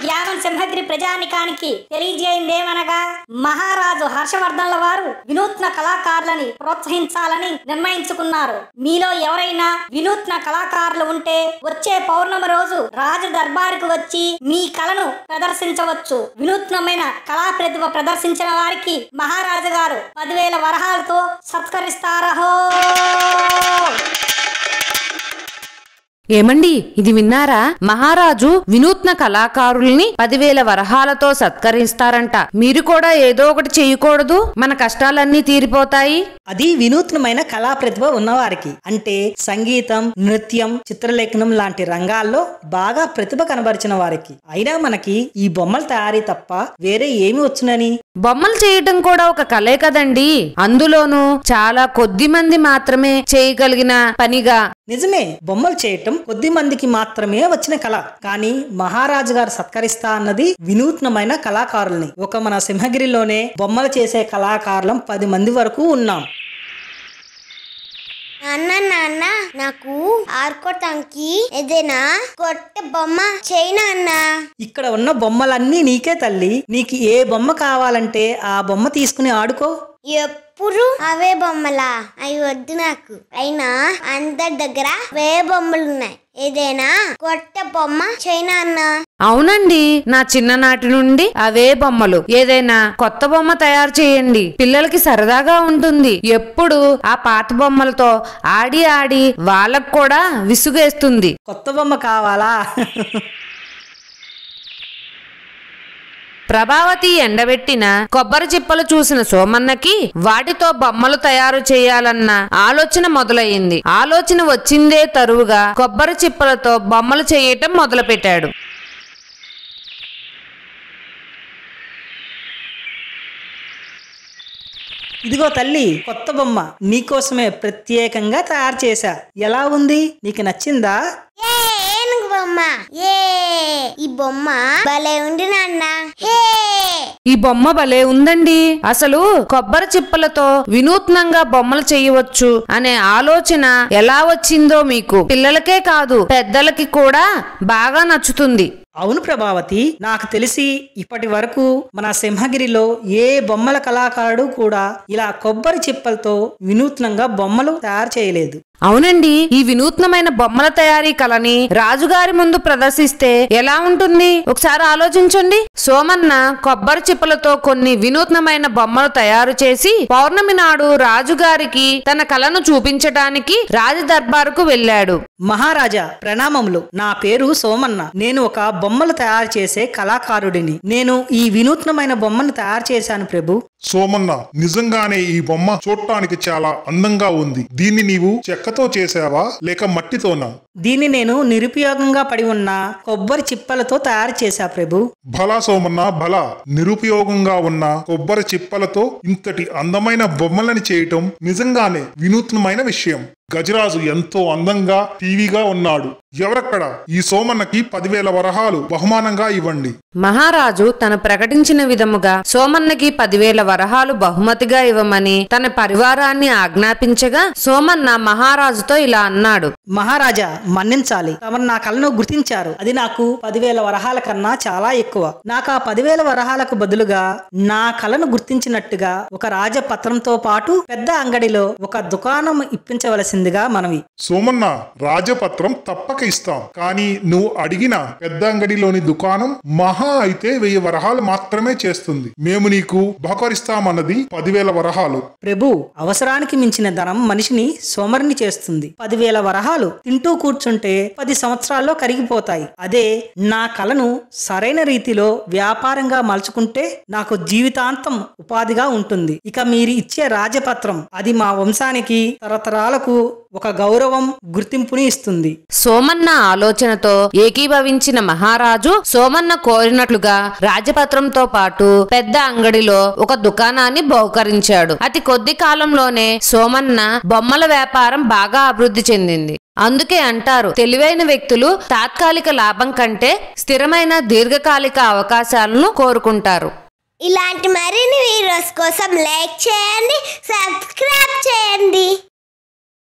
యావన్ సింహగిరి ప్రజానికానికి తెలియజేయిందేమనగా మహారాజు హర్షవర్ధన్ల వారు వినూత్న కళాకారులని ప్రోత్సహించాలని నిర్ణయించుకున్నారు. మీలో ఎవరైనా వినూత్న కళాకారులు ఉంటే వచ్చే పౌర్ణమి రోజు రాజు దర్బారుకు వచ్చి మీ కళను ప్రదర్శించవచ్చు. వినూత్నమైన కళా ప్రతిభ ప్రదర్శించిన వారికి మహారాజు గారు 10,000 వరహాలతో సత్కరిస్తారహో. ఏమండి, ఇది విన్నారా? మహారాజు వినూత్న కళాకారుల్ని 10,000 వరహాలతో సత్కరిస్తారంట. మీరు కూడా ఏదో ఒకటి చేయకూడదు? మన కష్టాలన్నీ తీరిపోతాయి. అది వినూత్నమైన కళా ప్రతిభ ఉన్నవారికి, అంటే సంగీతం, నృత్యం, చిత్రలేఖనం లాంటి రంగాల్లో బాగా ప్రతిభ కనబరిచిన వారికి. అయినా మనకి ఈ బొమ్మల తయారీ తప్ప వేరే ఏమి వచ్చునని? బొమ్మలు చేయటం కూడా ఒక కళే కదండి. అందులోనూ చాలా కొద్ది మంది మాత్రమే చేయగలిగిన పనిగా. నిజమే, బొమ్మలు చేయటం కొద్ది మందికి మాత్రమే వచ్చిన కళ. కానీ మహారాజు గారు సత్కరిస్తా అన్నది వినూత్నమైన కళాకారుల్ని. ఒక మన సింహగిరిలోనే బొమ్మలు చేసే కళాకారులం 10 మంది వరకు ఉన్నాం. నాన్న నాకు ఆడుకోవటానికి ఏదైనా కొత్త బొమ్మ చేయనా అన్న? ఇక్కడ ఉన్న బొమ్మలన్నీ నీకే తల్లి. నీకు ఏ బొమ్మ కావాలంటే ఆ బొమ్మ తీసుకుని ఆడుకో. ఎప్పుడు అవే బొమ్మలా? అవి వద్దు నాకు. అయినా అందరి దగ్గర అవే బొమ్మలు ఉన్నాయి. ఏదైనా కొత్త బొమ్మ చైనా అన్న? అవునండి, నా చిన్ననాటి నుండి అవే బొమ్మలు. ఏదైనా కొత్త బొమ్మ తయారు చేయండి, పిల్లలకి సరదాగా ఉంటుంది. ఎప్పుడు ఆ పాత బొమ్మలతో ఆడి ఆడి వాళ్ళకు కూడా విసుగేస్తుంది. కొత్త బొమ్మ కావాలా? ప్రభావతి ఎండబెట్టిన కొబ్బరి చిప్పలు చూసిన సోమన్నకి వాటితో బొమ్మలు తయారు చేయాలన్న ఆలోచన మొదలయ్యింది. ఆలోచన వచ్చిందే తరువుగా కొబ్బరి చిప్పలతో బొమ్మలు చేయటం మొదలుపెట్టాడు. ఇదిగో తల్లి, కొత్త బొమ్మ నీకోసమే ప్రత్యేకంగా తయారు చేశా. ఎలా ఉంది? నీకు నచ్చిందా? ఏనుగు బొమ్మ. ఈ బొమ్మ భలే ఉంది నాన్న. ఈ బొమ్మ భలే ఉందండి. అసలు కొబ్బరి చిప్పలతో వినూత్నంగా బొమ్మలు చేయవచ్చు అనే ఆలోచన ఎలా వచ్చిందో మీకు? పిల్లలకే కాదు పెద్దలకి కూడా బాగా నచ్చుతుంది. అవును ప్రభావతి, నాకు తెలిసి ఇప్పటి వరకు మన సింహగిరిలో ఏ బొమ్మల కళాకారుడు కూడా ఇలా కొబ్బరి చిప్పలతో వినూత్నంగా బొమ్మలు తయారు చేయలేదు. అవునండి, ఈ వినూత్నమైన బొమ్మల తయారీ కళని రాజుగారి ముందు ప్రదర్శిస్తే ఎలా ఉంటుంది? ఒకసారి ఆలోచించండి. సోమన్న కొబ్బరి చిప్పలతో కొన్ని వినూత్నమైన బొమ్మలు తయారు చేసి పౌర్ణమి నాడు రాజుగారికి తన కళను చూపించడానికి రాజ దర్బారుకు వెళ్ళాడు. మహారాజా ప్రణామములు. నా పేరు సోమన్న. నేను ఒక బొమ్మలు తయారు చేసే కళాకారుడిని. నేను ఈ వినూత్నమైన బొమ్మను తయారు చేశాను ప్రభు. సోమన్న, నిజంగానే ఈ బొమ్మ చూడటానికి చాలా అందంగా ఉంది. దీన్ని నీవు చెక్కతో చేసావా లేక మట్టితోనా? దీన్ని నేను నిరుపయోగంగా పడి ఉన్న కొబ్బరి చిప్పలతో తయారు చేశా ప్రభు. భలా సోమన్న భలా. నిరుపయోగంగా ఉన్న కొబ్బరి చిప్పలతో ఇంతటి అందమైన బొమ్మలని చేయటం నిజంగానే వినూత్నమైన విషయం. గజరాజు ఎంతో అందంగా టీవీగా ఉన్నాడు. ఎవరక్కడ? ఈ సోమన్నకి 10,000 వరహాలు బహుమానంగా ఇవ్వండి. మహారాజు తను ప్రకటించిన విధముగా సోమన్నకి 10,000 వరహాలు బహుమతిగా ఇవ్వమని తన పరివారాన్ని ఆజ్ఞాపించగా సోమన్న మహారాజుతో ఇలా అన్నాడు. మహారాజా మన్నించాలి, తమరు నా కళను గుర్తించారు. అది నాకు 10,000 వరహాల కన్నా చాలా ఎక్కువ. నాకు ఆ 10,000 వరహాలకు బదులుగా నా కళను గుర్తించినట్టుగా ఒక రాజపత్రంతో పాటు పెద్ద అంగడిలో ఒక దుకాణం ఇప్పించవలసిందిగా మనవి. సోమన్న, రాజపత్రం తప్పక ఇస్తాం. కానీ నువ్వు అడిగిన పెద్ద అంగడిలోని దుకాణం మహా అయితే 1000 వరహాలు మాత్రమే చేస్తుంది. మేము నీకు బహుకరిస్తామన్నది 10,000 వరహాలు. ప్రభు, అవసరానికి మించిన ధనం మనిషిని సోమరిని చేస్తుంది. 10,000 వరహాలు తింటూ కూర్చుంటే 10 సంవత్సరాల్లో కరిగిపోతాయి. అదే నా కళను సరైన రీతిలో వ్యాపారంగా మలుచుకుంటే నాకు జీవితాంతం ఉపాధిగా ఉంటుంది. ఇక మీరు ఇచ్చే రాజపత్రం అది మా వంశానికి తరతరాలకు ఒక గౌరవం, గుర్తింపుని ఇస్తుంది. సోమన్న ఆలోచనతో ఏకీభవించిన మహారాజు సోమన్న కోరినట్లుగా రాజపత్రంతో పాటు పెద్ద అంగడిలో ఒక దుకాణాన్ని బహుకరించాడు. అతి కొద్ది కాలంలోనే సోమన్న బొమ్మల వ్యాపారం బాగా అభివృద్ధి చెందింది. అందుకే అంటారు, తెలివైన వ్యక్తులు తాత్కాలిక లాభం కంటే స్థిరమైన దీర్ఘకాలిక అవకాశాలను కోరుకుంటారు. ఇలాంటి మరిన్ని వీడియోస్ కోసం లైక్ చేయండి, సబ్స్క్రైబ్ చేయండి.